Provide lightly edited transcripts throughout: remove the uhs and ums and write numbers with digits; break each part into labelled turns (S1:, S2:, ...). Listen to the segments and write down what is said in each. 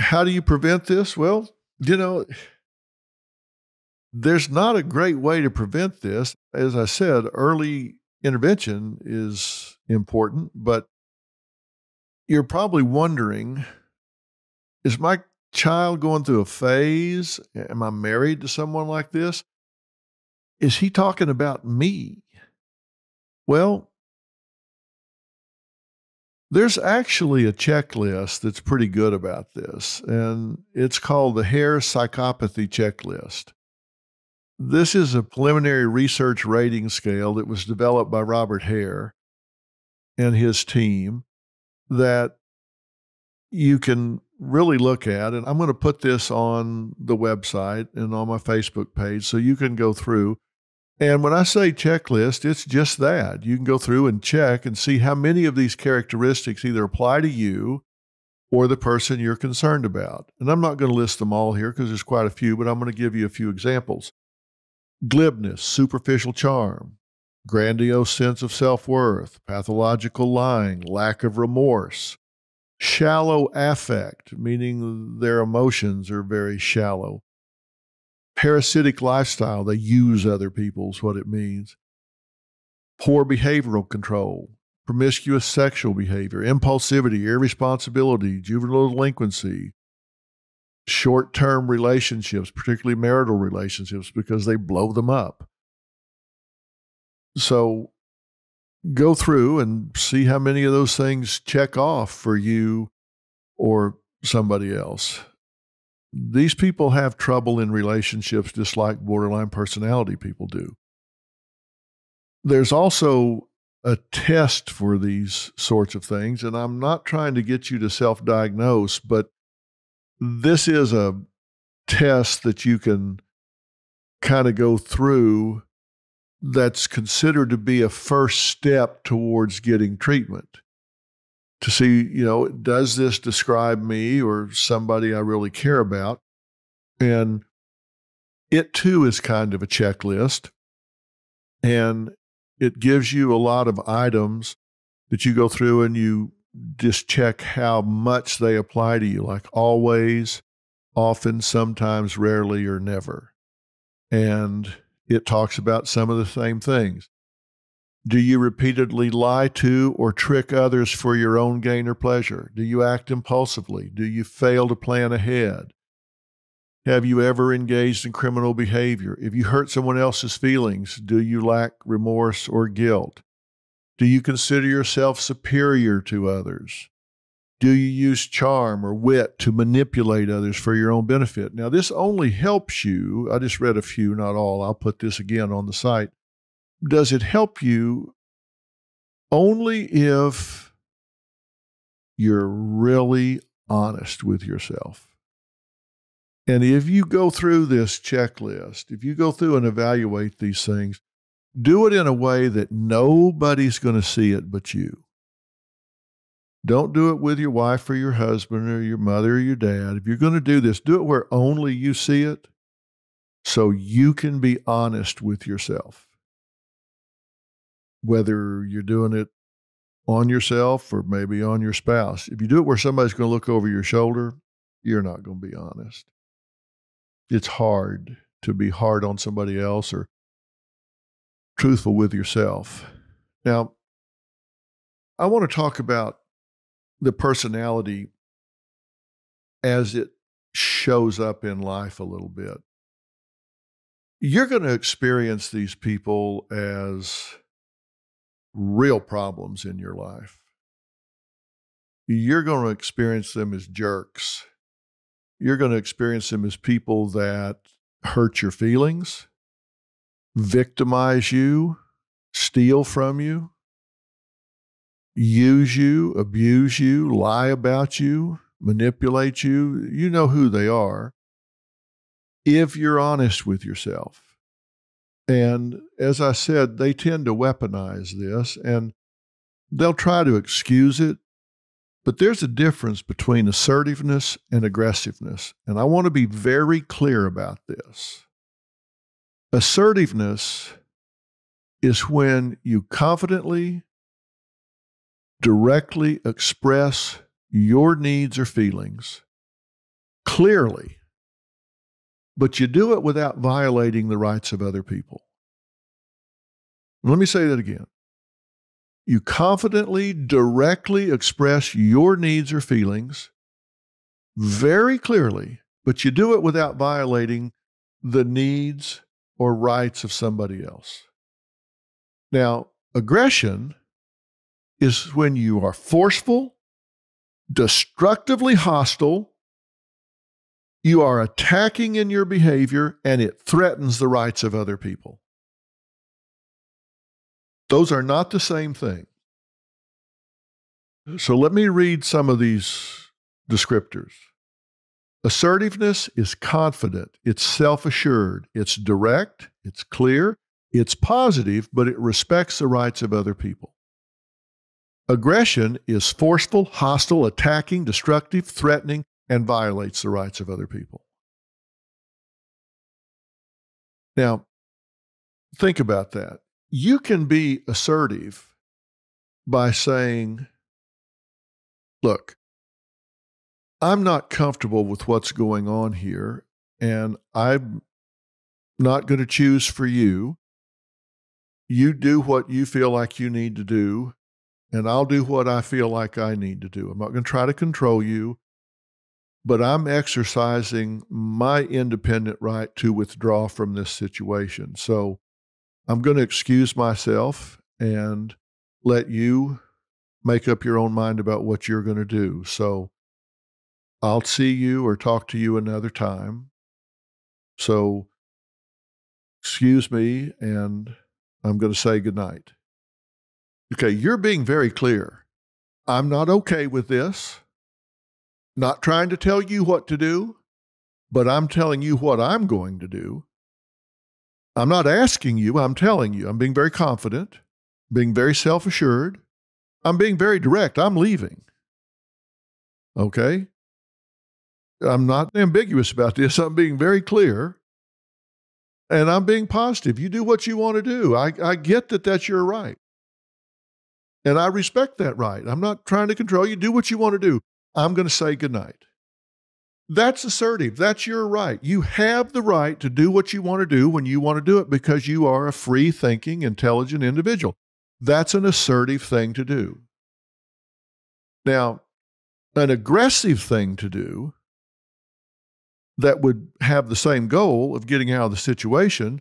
S1: How do you prevent this? Well, there's not a great way to prevent this. As I said, early intervention is important, but you're probably wondering, is my child going through a phase? Am I married to someone like this? Is he talking about me? Well, there's actually a checklist that's pretty good about this, and it's called the Hare Psychopathy Checklist. This is a preliminary research rating scale that was developed by Robert Hare and his team that you can really look at. And I'm going to put this on the website and on my Facebook page so you can go through. And when I say checklist, it's just that. You can go through and check and see how many of these characteristics either apply to you or the person you're concerned about. And I'm not going to list them all here because there's quite a few, but I'm going to give you a few examples. Glibness, superficial charm, grandiose sense of self-worth, pathological lying, lack of remorse, shallow affect, meaning their emotions are very shallow, parasitic lifestyle, they use other people is what it means, poor behavioral control, promiscuous sexual behavior, impulsivity, irresponsibility, juvenile delinquency, short-term relationships, particularly marital relationships, because they blow them up. So go through and see how many of those things check off for you or somebody else. These people have trouble in relationships just like borderline personality people do. There's also a test for these sorts of things, and I'm not trying to get you to self-diagnose, but this is a test that you can kind of go through that's considered to be a first step towards getting treatment to see, does this describe me or somebody I really care about? And it too is kind of a checklist, and it gives you a lot of items that you go through and you just check how much they apply to you, like always, often, sometimes, rarely, or never. And it talks about some of the same things. Do you repeatedly lie to or trick others for your own gain or pleasure? Do you act impulsively? Do you fail to plan ahead? Have you ever engaged in criminal behavior? If you hurt someone else's feelings, do you lack remorse or guilt? Do you consider yourself superior to others? Do you use charm or wit to manipulate others for your own benefit? Now, this only helps you. I just read a few, not all. I'll put this again on the site. Does it help you only if you're really honest with yourself? And if you go through this checklist, if you go through and evaluate these things, do it in a way that nobody's going to see it but you. Don't do it with your wife or your husband or your mother or your dad. If you're going to do this, do it where only you see it so you can be honest with yourself. Whether you're doing it on yourself or maybe on your spouse. If you do it where somebody's going to look over your shoulder, you're not going to be honest. It's hard to be hard on somebody else or truthful with yourself. Now, I want to talk about the personality as it shows up in life a little bit. You're going to experience these people as real problems in your life. You're going to experience them as jerks. You're going to experience them as people that hurt your feelings, victimize you, steal from you, use you, abuse you, lie about you, manipulate you. You know who they are if you're honest with yourself. And as I said, they tend to weaponize this and they'll try to excuse it. But there's a difference between assertiveness and aggressiveness. And I want to be very clear about this. Assertiveness is when you confidently, directly express your needs or feelings clearly, but you do it without violating the rights of other people. Let me say that again. You confidently, directly express your needs or feelings very clearly, but you do it without violating the needs or rights of somebody else. Now, aggression is when you are forceful, destructively hostile, you are attacking in your behavior, and it threatens the rights of other people. Those are not the same thing. So let me read some of these descriptors. Assertiveness is confident, it's self-assured, it's direct, it's clear, it's positive, but it respects the rights of other people. Aggression is forceful, hostile, attacking, destructive, threatening, and violates the rights of other people. Now, think about that. You can be assertive by saying, look, I'm not comfortable with what's going on here, and I'm not going to choose for you. You do what you feel like you need to do, and I'll do what I feel like I need to do. I'm not going to try to control you, but I'm exercising my independent right to withdraw from this situation. So I'm going to excuse myself and let you make up your own mind about what you're going to do. So I'll see you or talk to you another time. So excuse me, and I'm going to say goodnight. Okay, you're being very clear. I'm not okay with this. Not trying to tell you what to do, but I'm telling you what I'm going to do. I'm not asking you, I'm telling you. I'm being very confident, being very self-assured. I'm being very direct. I'm leaving. Okay? I'm not ambiguous about this. I'm being very clear, and I'm being positive. You do what you want to do. I get that that's your right, and I respect that right. I'm not trying to control you. Do what you want to do. I'm going to say goodnight. That's assertive. That's your right. You have the right to do what you want to do when you want to do it because you are a free-thinking, intelligent individual. That's an assertive thing to do. Now, an aggressive thing to do that would have the same goal of getting out of the situation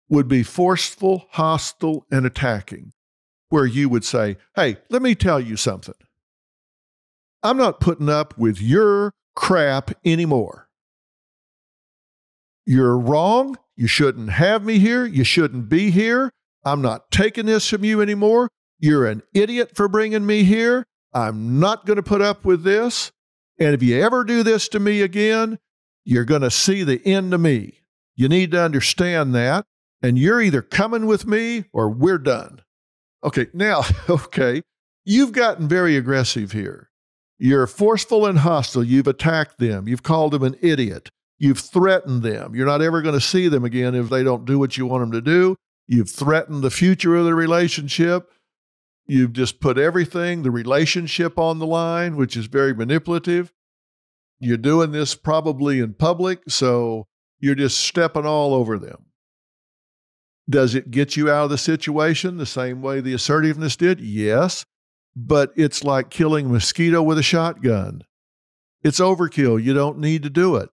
S1: would be forceful, hostile, and attacking, where you would say, hey, let me tell you something. I'm not putting up with your crap anymore. You're wrong. You shouldn't have me here. You shouldn't be here. I'm not taking this from you anymore. You're an idiot for bringing me here. I'm not going to put up with this. And if you ever do this to me again, you're going to see the end of me. You need to understand that. And you're either coming with me or we're done. Okay, now, you've gotten very aggressive here. You're forceful and hostile. You've attacked them. You've called them an idiot. You've threatened them. You're not ever going to see them again if they don't do what you want them to do. You've threatened the future of the relationship. You've just put everything, the relationship on the line, which is very manipulative. You're doing this probably in public, so you're just stepping all over them. Does it get you out of the situation the same way the assertiveness did? Yes, but it's like killing a mosquito with a shotgun. It's overkill. You don't need to do it.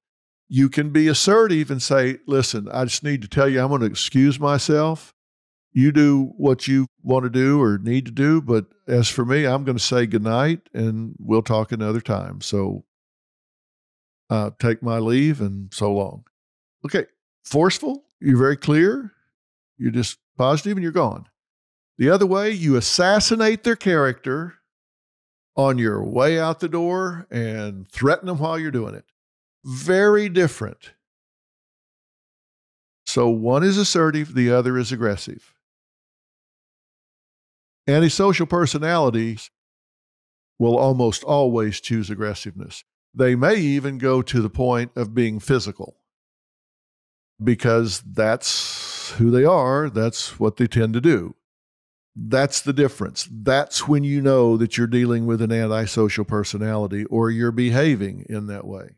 S1: You can be assertive and say, listen, I just need to tell you I'm going to excuse myself. You do what you want to do or need to do, but as for me, I'm going to say goodnight and we'll talk another time. So take my leave and so long. Okay, forceful, you're very clear, you're just positive and you're gone. The other way, you assassinate their character on your way out the door and threaten them while you're doing it. Very different. So one is assertive, the other is aggressive. Antisocial personalities will almost always choose aggressiveness. They may even go to the point of being physical because that's who they are. That's what they tend to do. That's the difference. That's when you know that you're dealing with an antisocial personality or you're behaving in that way.